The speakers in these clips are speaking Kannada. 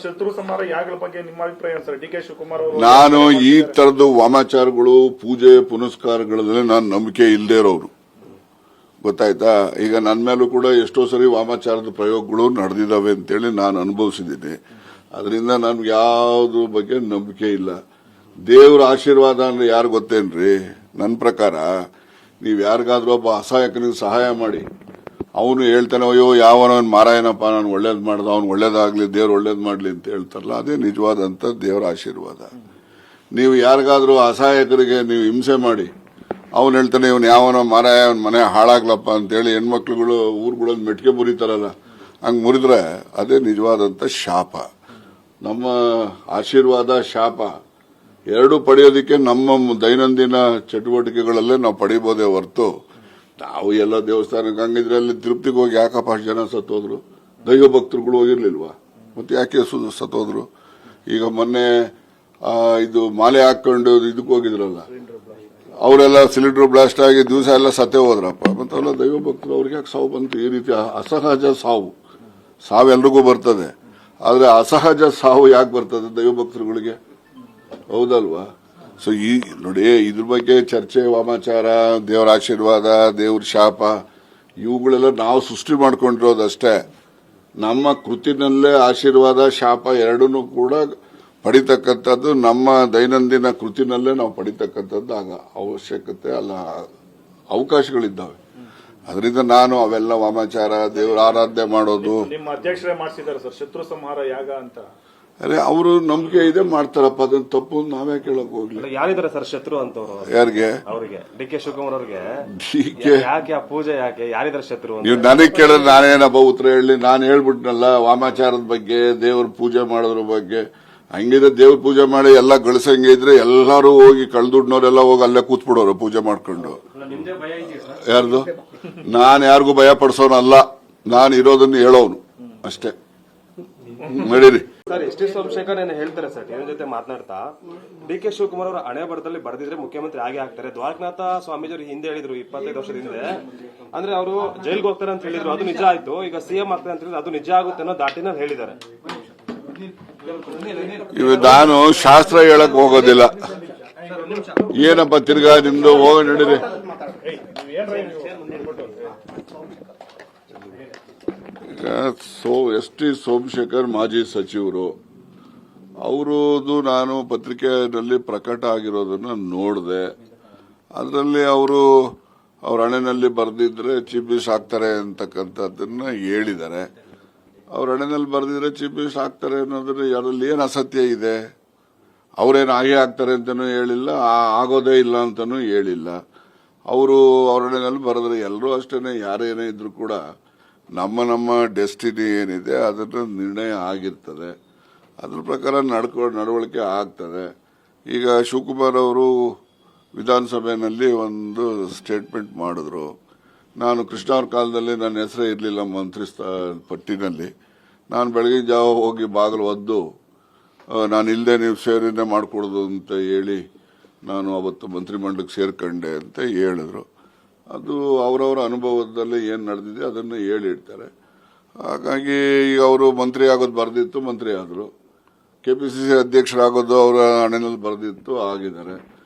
ಶತ್ರು ಸಂಹಾರ ಯಾಗಗಳ ಬಗ್ಗೆ ನಿಮ್ಮ ಅಭಿಪ್ರಾಯ ಸರ್? ಡಿ.ಕೆ. ಶಿವಕುಮಾರ್ ಅವರು ನಾನು ಈ ತರದ ವಾಮಾಚಾರಗಳು ಪೂಜೆ ಪುನಸ್ಕಾರಗಳಲ್ಲಿ ನಾನು ನಂಬಿಕೆ ಇಲ್ಲದೆ ಇರೋರು, ಗೊತ್ತಾಯ್ತಾ. ಈಗ ನನ್ನ ಮೇಲೂ ಕೂಡ ಎಷ್ಟೋ ಸರಿ ವಾಮಾಚಾರದ ಪ್ರಯೋಗಗಳು ನಡೆದಿದ್ದಾವೆ ಅಂತೇಳಿ ನಾನು ಅನುಭವಿಸಿದ್ದೀನಿ. ಅದರಿಂದ ನನ್ಗೆ ಯಾವ್ದ್ರ ಬಗ್ಗೆ ನಂಬಿಕೆ ಇಲ್ಲ. ದೇವ್ರ ಆಶೀರ್ವಾದ ಅಂದ್ರೆ ಯಾರು ಗೊತ್ತೇನ್ರಿ? ನನ್ನ ಪ್ರಕಾರ ನೀವು ಯಾರಿಗಾದ್ರೂ ಒಬ್ಬ ಅಸಹಾಯಕನಿಗೆ ಸಹಾಯ ಮಾಡಿ, ಅವನು ಹೇಳ್ತಾನೆ ಅಯ್ಯೋ ಯಾವನವನ್ ಮಾರಾಯನಪ್ಪ, ನಾನು ಒಳ್ಳೇದ್ ಮಾಡ್ದ, ಅವ್ನು ಒಳ್ಳೇದಾಗ್ಲಿ, ದೇವ್ರು ಒಳ್ಳೇದ್ ಮಾಡ್ಲಿ ಅಂತ ಹೇಳ್ತಾರಲ್ಲ, ಅದೇ ನಿಜವಾದಂತ ದೇವರ ಆಶೀರ್ವಾದ. ನೀವು ಯಾರಿಗಾದ್ರೂ ಅಸಹಾಯಕರಿಗೆ ನೀವು ಹಿಂಸೆ ಮಾಡಿ, ಅವನು ಹೇಳ್ತಾನೆ ಇವನು ಯಾವನ ಮಾರಾಯ, ಅವನ ಮನೆ ಹಾಳಾಗ್ಲಪ್ಪ ಅಂತೇಳಿ ಹೆಣ್ಮಕ್ಳುಗಳು ಊರುಗಳಲ್ಲಿ ಮೆಟ್ಗೆ ಮುರಿತಾರಲ್ಲ, ಹಂಗ್ ಮುರಿದ್ರೆ ಅದೇ ನಿಜವಾದಂತ ಶಾಪ. ನಮ್ಮ ಆಶೀರ್ವಾದ ಶಾಪ ಎರಡು ಪಡೆಯೋದಕ್ಕೆ ನಮ್ಮ ದೈನಂದಿನ ಚಟುವಟಿಕೆಗಳಲ್ಲೇ ನಾವು ಪಡಿಬೋದೇ ಹೊರತು ನಾವು ಎಲ್ಲ ದೇವಸ್ಥಾನಕ್ಕೆ ಹಂಗಿದ್ರೆ ಅಲ್ಲಿ ತಿರುಪ್ತಿಗೆ ಹೋಗಿ ಯಾಕಪ್ಪ ಅಷ್ಟು ಜನ ಸತ್ತೋದ್ರು? ದೈವ ಭಕ್ತರುಗಳು ಹೋಗಿರ್ಲಿಲ್ವಾ? ಮತ್ತೆ ಯಾಕೆ ಸತ್ತೋದ್ರು? ಈಗ ಮೊನ್ನೆ ಇದು ಮಾಲೆ ಹಾಕೊಂಡು ಇದಕ್ಕೆ ಹೋಗಿದ್ರಲ್ಲ, ಅವರೆಲ್ಲ ಸಿಲಿಂಡರ್ ಬ್ಲಾಸ್ಟ್ ಆಗಿ ದಿವಸ ಎಲ್ಲ ಸತ್ತೇ ಹೋದ್ರಪ್ಪ. ಮತ್ತೆ ಅವೆಲ್ಲ ದೈವ ಭಕ್ತರು, ಅವ್ರಿಗೆ ಯಾಕೆ ಸಾವು ಬಂತು? ಈ ರೀತಿ ಅಸಹಜ ಸಾವೆಲ್ರಿಗೂ ಬರ್ತದೆ, ಆದ್ರೆ ಅಸಹಜ ಸಾವು ಯಾಕೆ ಬರ್ತದೆ ದೈವ ಭಕ್ತರುಗಳಿಗೆ? ಹೌದಲ್ವಾ? ಸೊ ಈ ನೋಡಿ, ಇದ್ರ ಬಗ್ಗೆ ಚರ್ಚೆ, ವಾಮಾಚಾರ, ದೇವರ ಆಶೀರ್ವಾದ, ದೇವ್ರ ಶಾಪ, ಇವುಗಳೆಲ್ಲ ನಾವು ಸೃಷ್ಟಿ ಮಾಡ್ಕೊಂಡಿರೋದಷ್ಟೇ. ನಮ್ಮ ಕೃತಿನಲ್ಲೇ ಆಶೀರ್ವಾದ ಶಾಪ ಎರಡನ್ನೂ ಕೂಡ ಪಡಿತಕ್ಕಂಥದ್ದು ನಮ್ಮ ದೈನಂದಿನ ಕೃತಿನಲ್ಲೇ ನಾವು ಪಡಿತಕ್ಕಂಥದ್ದು ಅವಶ್ಯಕತೆ ಅಲ್ಲ, ಅವಕಾಶಗಳಿದ್ದಾವೆ. ಅದರಿಂದ ನಾನು ಅವೆಲ್ಲ ವಾಮಾಚಾರ, ದೇವರ ಆರಾಧನೆ ಮಾಡೋದು. ನಿಮ್ಮ ಅಧ್ಯಕ್ಷರೇ ಮಾಡಿಸಿದ್ದಾರೆ ಸರ್ ಶತ್ರು ಸಂಹಾರ ಯಾಗ ಅಂತ. ಅರೆ ಅವರು ನಂಬಿಕೆ ಇದೆ, ಮಾಡ್ತಾರಪ್ಪ, ಅದನ್ನ ತಪ್ಪು ನಾವೇ ಕೇಳಕ್ ಹೋಗ್ಲಿ. ಯಾರಿದ್ದಾರೆ ಸರ್ ಶತ್ರು ಅಂತವ್ರು? ಯಾರಿಗೆ? ಅವರಿಗೆ, ಡಿ.ಕೆ. ಶಿವಕುಮಾರ್ ಅವ್ರಿಗೆ. ಯಾಕೆ ಆ ಪೂಜೆ ಯಾಕೆ? ಯಾರಿದ್ದಾರೆ ಶತ್ರು? ನೀವು ನನಗೆ ಕೇಳಿದ್ರೆ ನಾನೇನಪ್ಪ ಉತ್ತರ ಹೇಳಿ? ನಾನು ಹೇಳ್ಬಿಟ್ನಲ್ಲ ವಾಮಾಚಾರದ ಬಗ್ಗೆ, ದೇವ್ರ ಪೂಜೆ ಮಾಡೋದ್ರ ಬಗ್ಗೆ. ಹಂಗಿದ್ರೆ ದೇವ್ರ ಪೂಜೆ ಮಾಡಿ ಎಲ್ಲ ಗಳಿಸಂಗೆ ಇದ್ರೆ ಎಲ್ಲರೂ ಹೋಗಿ ಕಳ್ದುಡ್ನವ್ರೆಲ್ಲ ಹೋಗಿ ಅಲ್ಲೇ ಕೂತ್ಬಿಡೋರು ಪೂಜೆ ಮಾಡ್ಕೊಂಡು. ಯಾರ್ದು? ನಾನು ಯಾರಿಗೂ ಭಯ ಪಡಿಸೋನಲ್ಲ, ನಾನು ಇರೋದನ್ನ ಹೇಳೋನು ಅಷ್ಟೇ. ನಡೀರಿ ಸರ್. ಎಸ್ ಟಿ ಸೋಮಶೇಖರ್ ಏನು ಹೇಳ್ತಾರೆ ಸರ್ ಟಿವಿ ಜೊತೆ ಮಾತನಾಡ್ತಾ, ಡಿ.ಕೆ. ಶಿವಕುಮಾರ್ ಅವರ ಹಣೆ ಬರದಲ್ಲಿ ಬರೆದಿದ್ರೆ ಮುಖ್ಯಮಂತ್ರಿ ಆಗೇ ಆಗ್ತಾರೆ. ದ್ವಾರಕನಾಥ ಸ್ವಾಮೀಜಿಯವರು ಹಿಂದೆ ಹೇಳಿದ್ರು 25 ವರ್ಷದ ಹಿಂದೆ, ಅಂದ್ರೆ ಅವರು ಜೈಲ್ಗೆ ಹೋಗ್ತಾರೆ ಅಂತ ಹೇಳಿದ್ರು, ಅದು ನಿಜ ಆಯ್ತು. ಈಗ ಸಿಎಂ ಆಗ್ತಾರೆ ಅಂತ ಹೇಳಿದ್ರೆ ಅದು ನಿಜ ಆಗುತ್ತೆ ಅನ್ನೋ ದಾಟಿನಲ್ಲಿ ಹೇಳಿದ್ದಾರೆ. ನಾನು ಶಾಸ್ತ್ರ ಹೇಳಕ್ ಹೋಗೋದಿಲ್ಲ. ಏನಪ್ಪ ತಿರ್ಗಾ ನಿಮ್ದು ಹೋಗ ನಡೀರಿ. ಎಸ್ ಟಿ ಸೋಮಶೇಖರ್ ಮಾಜಿ ಸಚಿವರು, ಅವರದು ನಾನು ಪತ್ರಿಕೆಯಲ್ಲಿ ಪ್ರಕಟ ಆಗಿರೋದನ್ನ ನೋಡಿದೆ. ಅದರಲ್ಲಿ ಅವರು ಅವ್ರ ಹಣೆಯಲ್ಲಿ ಬರೆದಿದ್ರೆ ಚೀಫ್ ಮಿನಿಸ್ಟರ್ ಆಗ್ತಾರೆ ಅಂತಕ್ಕಂಥದ್ದನ್ನ ಹೇಳಿದ್ದಾರೆ. ಅವ್ರ ಹಣೆಯಲ್ಲಿ ಬರೆದಿದ್ರೆ ಚೀಫ್ ಮಿನಿಸ್ಟರ್ ಆಗ್ತಾರೆ ಅನ್ನೋದ್ರ ಅದರಲ್ಲಿ ಏನು ಅಸತ್ಯ ಇದೆ? ಅವ್ರೇನು ಹಾಗೆ ಆಗ್ತಾರೆ ಅಂತಾನೂ ಹೇಳಿಲ್ಲ, ಆಗೋದೇ ಇಲ್ಲ ಅಂತಾನೂ ಹೇಳಿಲ್ಲ. ಅವರು ಅವ್ರ ಹಣೆಯಲ್ಲಿ ಬರೆದ್ರೆ ಎಲ್ಲರೂ ಅಷ್ಟೇನೆ, ಯಾರೇನೇ ಇದ್ರು ಕೂಡ ನಮ್ಮ ಡೆಸ್ಟಿನಿ ಏನಿದೆ ಅದರ ನಿರ್ಣಯ ಆಗಿರ್ತದೆ, ಅದ್ರ ಪ್ರಕಾರ ನಡವಳಿಕೆ ಆಗ್ತದೆ. ಈಗ ಶಿವಕುಮಾರ್ ಅವರು ವಿಧಾನಸಭೆಯಲ್ಲಿ ಒಂದು ಸ್ಟೇಟ್ಮೆಂಟ್ ಮಾಡಿದ್ರು, ನಾನು ಕೃಷ್ಣ ಅವ್ರ ಕಾಲದಲ್ಲಿ ನನ್ನ ಹೆಸರೇ ಇರಲಿಲ್ಲ ಮಂತ್ರಿ ಪಟ್ಟಿನಲ್ಲಿ, ನಾನು ಬೆಳಗಿನ ಜಾವ ಹೋಗಿ ಬಾಗಿಲು ಒದ್ದು ನಾನು ಇಲ್ಲದೆ ನೀವು ಸೇರಿನೇ ಮಾಡಿಕೊಡೋದು ಅಂತ ಹೇಳಿ ನಾನು ಅವತ್ತು ಮಂತ್ರಿಮಂಡಲಕ್ಕೆ ಸೇರ್ಕೊಂಡೆ ಅಂತ ಹೇಳಿದ್ರು. ಅದು ಅವರವರ ಅನುಭವದಲ್ಲಿ ಏನು ನಡೆದಿದೆ ಅದನ್ನು ಹೇಳಿರ್ತಾರೆ. ಹಾಗಾಗಿ ಈಗ ಅವರು ಮಂತ್ರಿ ಆಗೋದು ಬರೆದಿತ್ತು, ಮಂತ್ರಿ ಆದರು. ಕೆಪಿಸಿಸಿ ಅಧ್ಯಕ್ಷರಾಗೋದು ಅವರ ಹಣೆಯಲ್ಲಿ ಬರೆದಿತ್ತು, ಆಗಿದ್ದಾರೆ.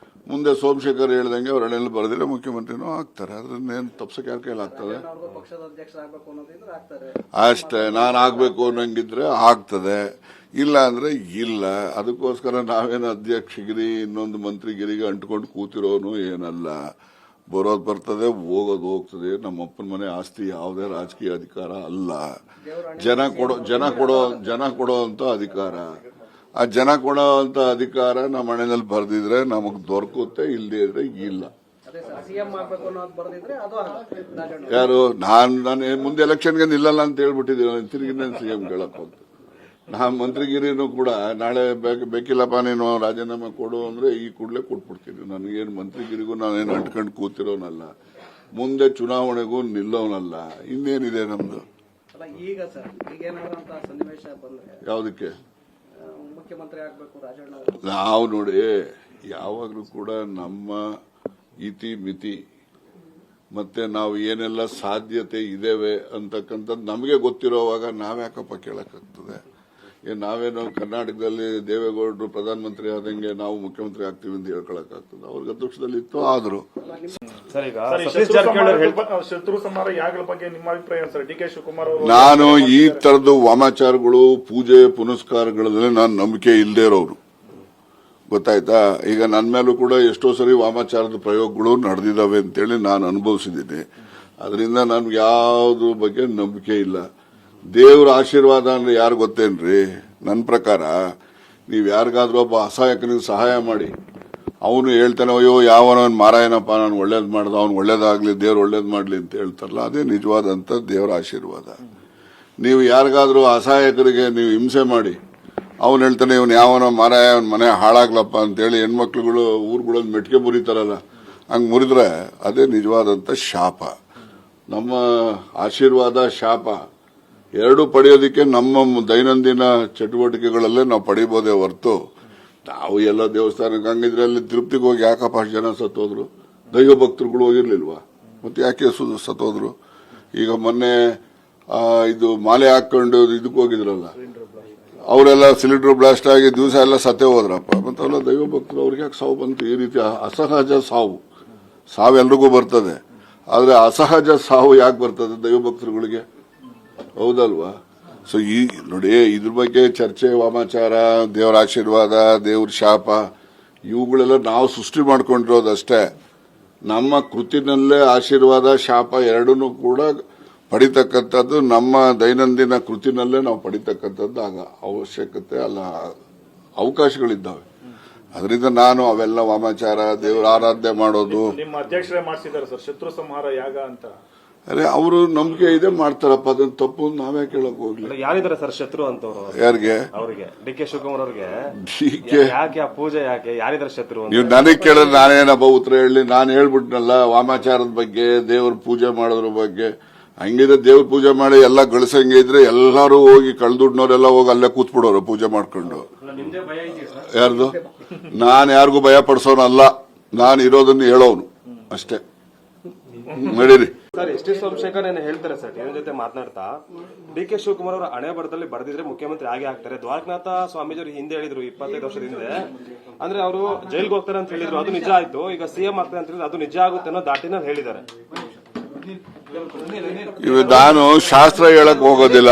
ಮುಂದೆ ಸೋಮಶೇಖರ್ ಹೇಳ್ದಂಗೆ ಅವ್ರ ಹಣೆಯಲ್ಲಿ ಬರೆದಿಲ್ಲ, ಮುಖ್ಯಮಂತ್ರಿನೂ ಆಗ್ತಾರೆ. ಅದನ್ನೇನು ತಪ್ಸಕ್ಕೆ ಯಾರ ಕೈಲಿ ಆಗ್ತದೆ? ಅಷ್ಟೇ, ನಾನು ಆಗ್ಬೇಕು ಅನ್ನಂಗಿದ್ರೆ ಆಗ್ತದೆ, ಇಲ್ಲ ಅಂದ್ರೆ ಇಲ್ಲ. ಅದಕ್ಕೋಸ್ಕರ ನಾವೇನು ಅಧ್ಯಕ್ಷಗಿರಿ ಇನ್ನೊಂದು ಮಂತ್ರಿಗಿರಿಗೆ ಅಂಟ್ಕೊಂಡು ಕೂತಿರೋನು ಏನಲ್ಲ. ಬರೋದು ಬರ್ತದೆ, ಹೋಗೋದು ಹೋಗ್ತದೆ. ನಮ್ಮ ಅಪ್ಪನ ಮನೆ ಆಸ್ತಿ ಯಾವುದೇ ರಾಜಕೀಯ ಅಧಿಕಾರ ಅಲ್ಲ. ಜನ ಕೊಡೋ ಅಂತ ಅಧಿಕಾರ. ಆ ಜನ ಕೊಡೋ ಅಂತ ಅಧಿಕಾರ ನಮ್ಮ ಮನೆಯಲ್ಲಿ ಬರೆದಿದ್ರೆ ನಮಗ್ ದೊರಕುತ್ತೆ, ಇಲ್ಲದೆ ಇದ್ರೆ ಇಲ್ಲ. ಯಾರು? ನಾನು ಮುಂದೆ ಎಲೆಕ್ಷನ್ಗೆ ನಿಲ್ಲಲ್ಲ ಅಂತ ಹೇಳ್ಬಿಟ್ಟಿದ್ದೀನಿ. ತಿರುಗಿ ನಾನು ಸಿಎಂ ಕೇಳಕ್ ಹೋಗ್ತದೆ. ನಾ ಮಂತ್ರಿಗಿರಿನೂ ಕೂಡ ನಾಳೆ ಬೇಕಿಲ್ಲಪ್ಪ ನೀನು ರಾಜೀನಾಮೆ ಕೊಡು ಅಂದ್ರೆ ಈ ಕೂಡಲೇ ಕೊಟ್ಬಿಡ್ತೀನಿ. ನನಗೇನು ಮಂತ್ರಿಗಿರಿಗೂ ನಾನೇನು ಅಂಟ್ಕೊಂಡು ಕೂತಿರೋನಲ್ಲ, ಮುಂದೆ ಚುನಾವಣೆಗೂ ನಿಲ್ಲೋನಲ್ಲ. ಇನ್ನೇನಿದೆ ನಮ್ದು? ಈಗ ಸರ್ ಸನ್ನಿವೇಶ ಬಂದ್ರೆ ಯಾವುದಕ್ಕೆ ಮುಖ್ಯಮಂತ್ರಿ ಆಗಬೇಕು ರಾಜಣ್ಣ ನಾವು ನೋಡಿ, ಯಾವಾಗಲೂ ಕೂಡ ನಮ್ಮ ಇತಿ ಮಿತಿ ಮತ್ತೆ ನಾವು ಏನೆಲ್ಲ ಸಾಧ್ಯತೆ ಇದ್ದೇವೆ ಅಂತಕ್ಕಂಥದ್ದು ನಮಗೆ ಗೊತ್ತಿರೋವಾಗ ನಾವ್ಯಾಕಪ್ಪ ಕೇಳಕ್ಕಾಗ್ತದೆ? ನಾವೇನು ಕರ್ನಾಟಕದಲ್ಲಿ ದೇವೇಗೌಡರು ಪ್ರಧಾನಮಂತ್ರಿ ಆದಂಗೆ ನಾವು ಮುಖ್ಯಮಂತ್ರಿ ಆಗ್ತೀವಿ ಅಂತ ಹೇಳ್ಕೊಳಕ್ಕಾಗ್ತದೆ? ಅವ್ರಿಗೆ ಅದೃಷ್ಟದಲ್ಲಿ ಇತ್ತು, ಆದ್ರು. ಸರ್ ಈಗ ಸರ್, ಈ ಸತೀಶ್ ಜಾರಕಿಹೊಳಿ ಶತ್ರು ಸಂಹಾರ ಯಾಗಗಳ ಬಗ್ಗೆ ನಿಮ್ಮ ಅಭಿಪ್ರಾಯ ಸರ್? ಡಿ ಕೆ ಶಿವಕುಮಾರ್ ಅವರು ನಾನು ಈ ತರದ್ದು ವಾಮಾಚಾರಗಳು, ಪೂಜೆ ಪುನಸ್ಕಾರಗಳಲ್ಲಿ ನಾನು ನಂಬಿಕೆ ಇಲ್ಲದೇ ಇರೋರು, ಗೊತ್ತಾಯ್ತಾ? ಈಗ ನನ್ನ ಮೇಲೂ ಕೂಡ ಎಷ್ಟೋ ಸರಿ ವಾಮಾಚಾರದ ಪ್ರಯೋಗಗಳು ನಡೆದಿದ್ದಾವೆ ಅಂತೇಳಿ ನಾನು ಅನುಭವಿಸಿದ್ದೀನಿ. ಅದರಿಂದ ನನ್ಗೆ ಯಾವ್ದ್ರ ಬಗ್ಗೆ ನಂಬಿಕೆ ಇಲ್ಲ. ದೇವ್ರ ಆಶೀರ್ವಾದ ಅಂದ್ರೆ ಯಾರು ಗೊತ್ತೇನ್ರಿ? ನನ್ನ ಪ್ರಕಾರ ನೀವು ಯಾರಿಗಾದ್ರೂ ಒಬ್ಬ ಅಸಹಾಯಕನಿಗೆ ಸಹಾಯ ಮಾಡಿ, ಅವನು ಹೇಳ್ತಾನೆ, ಅಯ್ಯೋ ಯಾವನವನ್ ಮಾರಾಯನಪ್ಪ, ನಾನು ಒಳ್ಳೇದ್ ಮಾಡ್ದ, ಅವ್ನು ಒಳ್ಳೇದಾಗ್ಲಿ, ದೇವ್ರು ಒಳ್ಳೇದ್ ಮಾಡ್ಲಿ ಅಂತ ಹೇಳ್ತಾರಲ್ಲ, ಅದೇ ನಿಜವಾದಂತ ದೇವರ ಆಶೀರ್ವಾದ. ನೀವು ಯಾರಿಗಾದ್ರೂ ಅಸಹಾಯಕರಿಗೆ ನೀವು ಹಿಂಸೆ ಮಾಡಿ, ಅವನು ಹೇಳ್ತಾನೆ ಇವನು ಯಾವನೋ ಮಾರಾಯ, ಅವನ ಮನೆ ಹಾಳಾಗ್ಲಪ್ಪ ಅಂತೇಳಿ ಹೆಣ್ಮಕ್ಳುಗಳು ಊರುಗಳಲ್ಲಿ ಮೆಟ್ಕೆ ಮುರಿತಾರಲ್ಲ, ಹಂಗ್ ಮುರಿದ್ರೆ ಅದೇ ನಿಜವಾದಂತ ಶಾಪ. ನಮ್ಮ ಆಶೀರ್ವಾದ, ಶಾಪ ಎರಡು ಪಡೆಯೋದಕ್ಕೆ ನಮ್ಮ ದೈನಂದಿನ ಚಟುವಟಿಕೆಗಳಲ್ಲೇ ನಾವು ಪಡಿಬೋದೇ ಹೊರತು ನಾವು ಎಲ್ಲ ದೇವಸ್ಥಾನಕ್ಕೆ ಹಂಗಿದ್ರೆ ಅಲ್ಲಿ ತಿರುಪತಿಗೆ ಹೋಗಿ ಯಾಕಪ್ಪ ಅಷ್ಟು ಜನ ಸತ್ತೋದ್ರು? ದೈವ ಭಕ್ತರುಗಳು ಹೋಗಿರ್ಲಿಲ್ವಾ? ಮತ್ತೆ ಯಾಕೆ ಸತ್ತೋದ್ರು? ಈಗ ಮೊನ್ನೆ ಇದು ಮಾಲೆ ಹಾಕೊಂಡು ಇದಕ್ಕೆ ಹೋಗಿದ್ರಲ್ಲ, ಅವರೆಲ್ಲ ಸಿಲಿಂಡರ್ ಬ್ಲಾಸ್ಟ್ ಆಗಿ ದಿವಸ ಎಲ್ಲ ಸತ್ತೇ ಹೋದ್ರಪ್ಪ. ಮತ್ತೆ ಅವೆಲ್ಲ ದೈವ ಭಕ್ತರು, ಅವ್ರಿಗೆ ಯಾಕೆ ಸಾವು ಬಂತು? ಈ ರೀತಿ ಅಸಹಜ ಸಾವೆಲ್ರಿಗೂ ಬರ್ತದೆ, ಆದ್ರೆ ಅಸಹಜ ಸಾವು ಯಾಕೆ ಬರ್ತದೆ ದೈವ ಭಕ್ತರುಗಳಿಗೆ? ಹೌದಲ್ವಾ? ಸೊ ಈ ನೋಡಿ, ಇದ್ರ ಬಗ್ಗೆ ಚರ್ಚೆ, ವಾಮಾಚಾರ, ದೇವರ ಆಶೀರ್ವಾದ, ದೇವ್ರ ಶಾಪ, ಇವುಗಳೆಲ್ಲ ನಾವು ಸೃಷ್ಟಿ ಮಾಡ್ಕೊಂಡಿರೋದಷ್ಟೇ. ನಮ್ಮ ಕೃತಿನಲ್ಲೇ ಆಶೀರ್ವಾದ, ಶಾಪ ಎರಡನ್ನೂ ಕೂಡ ಪಡಿತಕ್ಕಂಥದ್ದು ನಮ್ಮ ದೈನಂದಿನ ಕೃತಿನಲ್ಲೇ ನಾವು ಪಡಿತಕ್ಕಂಥದ್ದು ಅವಶ್ಯಕತೆ ಅಲ್ಲ, ಅವಕಾಶಗಳಿದ್ದಾವೆ. ಅದರಿಂದ ನಾನು ಅವೆಲ್ಲ ವಾಮಾಚಾರ, ದೇವರ ಆರಾಧನೆ ಮಾಡೋದು. ನಿಮ್ಮ ಅಧ್ಯಕ್ಷರೇ ಮಾಡಿಸಿದ್ದಾರೆ ಸರ್ ಶತ್ರು ಸಂಹಾರ ಯಾಗ ಅಂತ. ಅರೆ, ಅವರು ನಂಬಿಕೆ ಇದೆ, ಮಾಡ್ತಾರಪ್ಪ, ಅದನ್ನ ತಪ್ಪು ನಾವೇ ಕೇಳಕ್ ಹೋಗ್ಲಿ. ಯಾರಿದ್ದಾರೆ ಸರ್ ಶತ್ರು ಅಂತವ್ರು? ಯಾರಿಗೆ? ಅವರಿಗೆ, ಡಿ ಕೆ ಶಿವಕುಮಾರ್ ಅವ್ರಿಗೆ. ಡಿಕೆ ಯಾಕೆ ಆ ಪೂಜೆ, ಯಾಕೆ ಯಾರಿದ್ದಾರೆ ಶತ್ರು ಅಂತ? ನೀವು ನನಗೆ ಕೇಳಿದ್ರೆ ನಾನೇನಪ್ಪ ಉತ್ತರ ಹೇಳಿ? ನಾನು ಹೇಳ್ಬಿಟ್ನಲ್ಲ ವಾಮಾಚಾರದ ಬಗ್ಗೆ, ದೇವ್ರ ಪೂಜೆ ಮಾಡೋದ್ರ ಬಗ್ಗೆ. ಹಂಗಿದ್ರೆ ದೇವ್ರ ಪೂಜೆ ಮಾಡಿ ಎಲ್ಲ ಗಳಿಸಂಗೆ ಇದ್ರೆ ಎಲ್ಲರೂ ಹೋಗಿ ಕಳ್ದುಡ್ನವ್ರೆಲ್ಲ ಹೋಗಿ ಅಲ್ಲೇ ಕೂತ್ಬಿಡೋರು ಪೂಜೆ ಮಾಡ್ಕೊಂಡು. ಯಾರ್ದು? ನಾನು ಯಾರಿಗೂ ಭಯ ಪಡಿಸೋನಲ್ಲ, ನಾನು ಇರೋದನ್ನ ಹೇಳೋನು ಅಷ್ಟೇ. ನಡೀರಿ ಸರ್, ಎಸ್ ಟಿ ಸೋಮಶೇಖರ್ ಏನು ಹೇಳ್ತಾರೆ ಸರ್ ಟಿವಿ ಜೊತೆ ಮಾತನಾಡ್ತಾ, ಡಿ ಕೆ ಶಿವಕುಮಾರ್ ಅವರ ಹಣೆ ಬರದಲ್ಲಿ ಬರೆದಿದ್ರೆ ಮುಖ್ಯಮಂತ್ರಿ ಆಗೇ ಆಗ್ತಾರೆ. ದ್ವಾರಕನಾಥ ಸ್ವಾಮೀಜಿಯವರು ಹಿಂದೆ ಹೇಳಿದ್ರು 25 ವರ್ಷದ ಹಿಂದೆ, ಅಂದ್ರೆ ಅವರು ಜೈಲ್ಗೆ ಹೋಗ್ತಾರೆ ಅಂತ ಹೇಳಿದ್ರು, ಅದು ನಿಜ ಆಯ್ತು. ಈಗ ಸಿಎಂ ಆಗ್ತಾರೆ ಅಂತ ಹೇಳಿದ್ರೆ ಅದು ನಿಜ ಆಗುತ್ತೆ ಅನ್ನೋ ದಾಟಿನಲ್ಲಿ ಹೇಳಿದ್ದಾರೆ. ಇವ್ ನಾನು ಶಾಸ್ತ್ರ ಹೇಳಕ್ ಹೋಗೋದಿಲ್ಲ.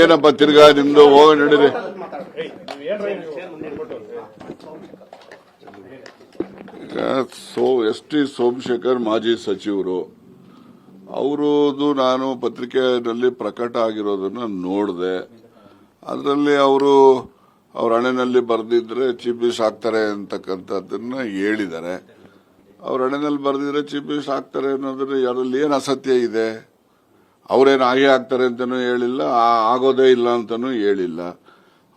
ಏನಪ್ಪ ತಿರ್ಗಾ ನಿಮ್ದು ಹೋಗ ನಡೀರಿ. ಎಸ್ ಟಿ ಸೋಮಶೇಖರ್ ಮಾಜಿ ಸಚಿವರು, ಅವರದು ನಾನು ಪತ್ರಿಕೆಯಲ್ಲಿ ಪ್ರಕಟ ಆಗಿರೋದನ್ನ ನೋಡಿದೆ. ಅದರಲ್ಲಿ ಅವರು ಅವ್ರ ಹಣೆನಲ್ಲಿ ಬರೆದಿದ್ರೆ ಚೀಫ್ ಮಿನಿಸ್ಟರ್ ಆಗ್ತಾರೆ ಅಂತಕ್ಕಂಥದ್ದನ್ನ ಹೇಳಿದ್ದಾರೆ. ಅವ್ರ ಹಣೆನಲ್ಲಿ ಬರೆದಿದ್ರೆ ಚೀಫ್ ಮಿನಿಸ್ಟರ್ ಆಗ್ತಾರೆ ಅನ್ನೋದ್ರ ಅದರಲ್ಲಿ ಏನು ಅಸತ್ಯ ಇದೆ? ಅವ್ರೇನು ಹಾಗೆ ಆಗ್ತಾರೆ ಅಂತಾನೂ ಹೇಳಿಲ್ಲ, ಆಗೋದೇ ಇಲ್ಲ ಅಂತಾನೂ ಹೇಳಿಲ್ಲ.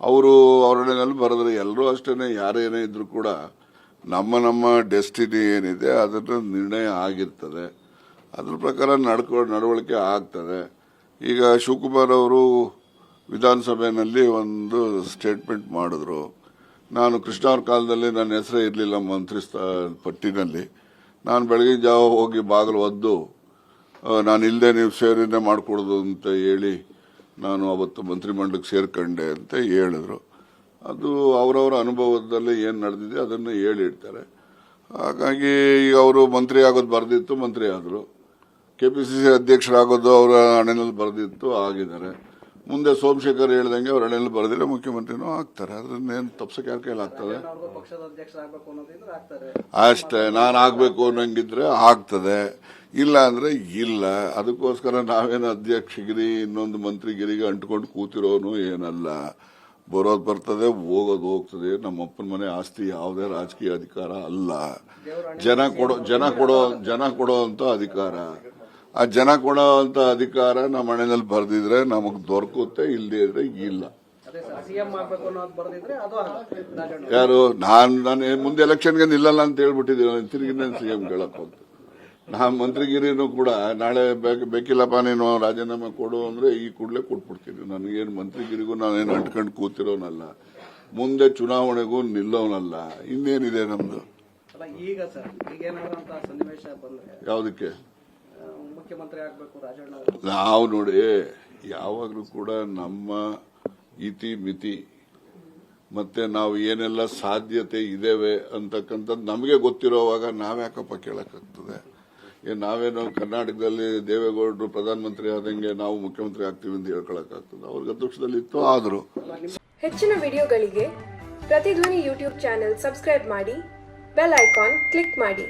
ಅವರು ಅವ್ರ ಹಣೆನಲ್ಲಿ ಬರೆದ್ರೆ ಎಲ್ಲರೂ ಅಷ್ಟೇನೆ, ಯಾರೇನೇ ಇದ್ರು ಕೂಡ ನಮ್ಮ ಡೆಸ್ಟಿನಿ ಏನಿದೆ ಅದರ ನಿರ್ಣಯ ಆಗಿರ್ತದೆ, ಅದ್ರ ಪ್ರಕಾರ ನಡವಳಿಕೆ ಆಗ್ತದೆ. ಈಗ ಶಿವಕುಮಾರ್ ಅವರು ವಿಧಾನಸಭೆಯಲ್ಲಿ ಒಂದು ಸ್ಟೇಟ್ಮೆಂಟ್ ಮಾಡಿದ್ರು, ನಾನು ಕೃಷ್ಣ ಅವ್ರ ಕಾಲದಲ್ಲಿ ನನ್ನ ಹೆಸರೇ ಇರಲಿಲ್ಲ ಮಂತ್ರಿ ಪಟ್ಟಿನಲ್ಲಿ, ನಾನು ಬೆಳಗಿನ ಜಾವ ಹೋಗಿ ಬಾಗಿಲು ಒದ್ದು ನಾನು ಇಲ್ಲದೆ ನೀವು ಸೇರಿನೇ ಮಾಡಿಕೊಡೋದು ಅಂತ ಹೇಳಿ ನಾನು ಅವತ್ತು ಮಂತ್ರಿಮಂಡಲಕ್ಕೆ ಸೇರ್ಕೊಂಡೆ ಅಂತ ಹೇಳಿದ್ರು. ಅದು ಅವರವರ ಅನುಭವದಲ್ಲಿ ಏನು ನಡೆದಿದೆ ಅದನ್ನು ಹೇಳಿರ್ತಾರೆ. ಹಾಗಾಗಿ ಈಗ ಅವರು ಮಂತ್ರಿ ಆಗೋದು ಬರೆದಿತ್ತು, ಮಂತ್ರಿ ಆದರು. ಕೆಪಿಸಿಸಿ ಅಧ್ಯಕ್ಷರಾಗೋದು ಅವರ ಹಣೆಯಲ್ಲಿ ಬರೆದಿತ್ತು, ಆಗಿದ್ದಾರೆ. ಮುಂದೆ ಸೋಮಶೇಖರ್ ಹೇಳ್ದಂಗೆ ಅವ್ರ ಹಣೆಯಲ್ಲಿ ಬರೆದಿಲ್ಲ, ಮುಖ್ಯಮಂತ್ರಿನೂ ಆಗ್ತಾರೆ. ಅದನ್ನೇನು ತಪ್ಸಕ್ಕೆ ಯಾರ ಕೈಲಿ ಆಗ್ತದೆ? ಅಷ್ಟೇ, ನಾನು ಆಗ್ಬೇಕು ಅನ್ನಂಗಿದ್ರೆ ಆಗ್ತದೆ, ಇಲ್ಲ ಅಂದ್ರೆ ಇಲ್ಲ. ಅದಕ್ಕೋಸ್ಕರ ನಾವೇನು ಅಧ್ಯಕ್ಷಗಿರಿ ಇನ್ನೊಂದು ಮಂತ್ರಿಗಿರಿಗೆ ಅಂಟ್ಕೊಂಡು ಕೂತಿರೋನು ಏನಲ್ಲ. ಬರೋದು ಬರ್ತದೆ, ಹೋಗೋದು ಹೋಗ್ತದೆ. ನಮ್ಮ ಅಪ್ಪನ ಮನೆ ಆಸ್ತಿ ಯಾವುದೇ ರಾಜಕೀಯ ಅಧಿಕಾರ ಅಲ್ಲ. ಜನ ಕೊಡೋ ಅಂತ ಅಧಿಕಾರ. ಆ ಜನ ಕೊಡೋ ಅಂತ ಅಧಿಕಾರ ನಮ್ಮ ಮನೆಯಲ್ಲಿ ಬರೆದಿದ್ರೆ ನಮಗ್ ದೊರಕುತ್ತೆ, ಇಲ್ಲದೆ ಇದ್ರೆ ಇಲ್ಲ. ಯಾರು? ನಾನು ಮುಂದೆ ಎಲೆಕ್ಷನ್ಗೆ ನಿಲ್ಲಲ್ಲ ಅಂತ ಹೇಳ್ಬಿಟ್ಟಿದ್ದೀನಿ. ತಿರುಗಿ ನಾನು ಸಿಎಂ ಕೇಳಕ್ ಹೋಗ್ತೇನೆ. ನಾನು ಮಂತ್ರಿಗಿರಿನೂ ಕೂಡ ನಾಳೆ ಬೇಕಿಲ್ಲಪ್ಪ ನೀನು ರಾಜೀನಾಮೆ ಕೊಡು ಅಂದ್ರೆ ಈ ಕೂಡಲೇ ಕೊಟ್ಬಿಡ್ತೀನಿ. ನನಗೇನು ಮಂತ್ರಿಗಿರಿಗೂ ನಾನೇನು ಅಂಟ್ಕೊಂಡು ಕೂತಿರೋನಲ್ಲ, ಮುಂದೆ ಚುನಾವಣೆಗೂ ನಿಲ್ಲೋನಲ್ಲ. ಇನ್ನೇನಿದೆ ನಮ್ದು? ಅಲ್ಲ ಈಗ ಸರ್ ಈಗ ಏನಾದ್ರು ಅಂತ ಸನ್ನಿವೇಶ ಬಂದ್ರೆ ಯಾವುದಕ್ಕೆ ಮುಖ್ಯಮಂತ್ರಿ ಆಗ್ಬೇಕು ರಾಜಣ್ಣ ಅವರು. ನಾವು ನೋಡಿ ಯಾವಾಗಲೂ ಕೂಡ ನಮ್ಮ ಇತಿ ಮಿತಿ ಮತ್ತೆ ನಾವು ಏನೆಲ್ಲ ಸಾಧ್ಯತೆ ಇದ್ದೇವೆ ಅಂತಕ್ಕಂಥದ್ದು ನಮಗೆ ಗೊತ್ತಿರೋವಾಗ ನಾವ್ಯಾಕಪ್ಪ ಕೇಳಕ್ಕಾಗ್ತದೆ? ನಾವೇನೋ ಕರ್ನಾಟಕದಲ್ಲಿ ದೇವೇಗೌಡರು ಪ್ರಧಾನಮಂತ್ರಿ ಆದಂಗೆ ನಾವು ಮುಖ್ಯಮಂತ್ರಿ ಆಗ್ತೀವಿ ಅಂತ ಹೇಳ್ಕೊಳಕ್ಕಾಗ್ತದೆ? ಅವ್ರಿಗೆ ಅದೃಷ್ಟದಲ್ಲಿತ್ತು, ಆದ್ರು. ಹೆಚ್ಚಿನ ವಿಡಿಯೋಗಳಿಗೆ ಪ್ರತಿಧ್ವನಿ ಯೂಟ್ಯೂಬ್ ಚಾನೆಲ್ ಸಬ್ಸ್ಕ್ರೈಬ್ ಮಾಡಿ, ಬೆಲ್ ಐಕಾನ್ ಕ್ಲಿಕ್ ಮಾಡಿ.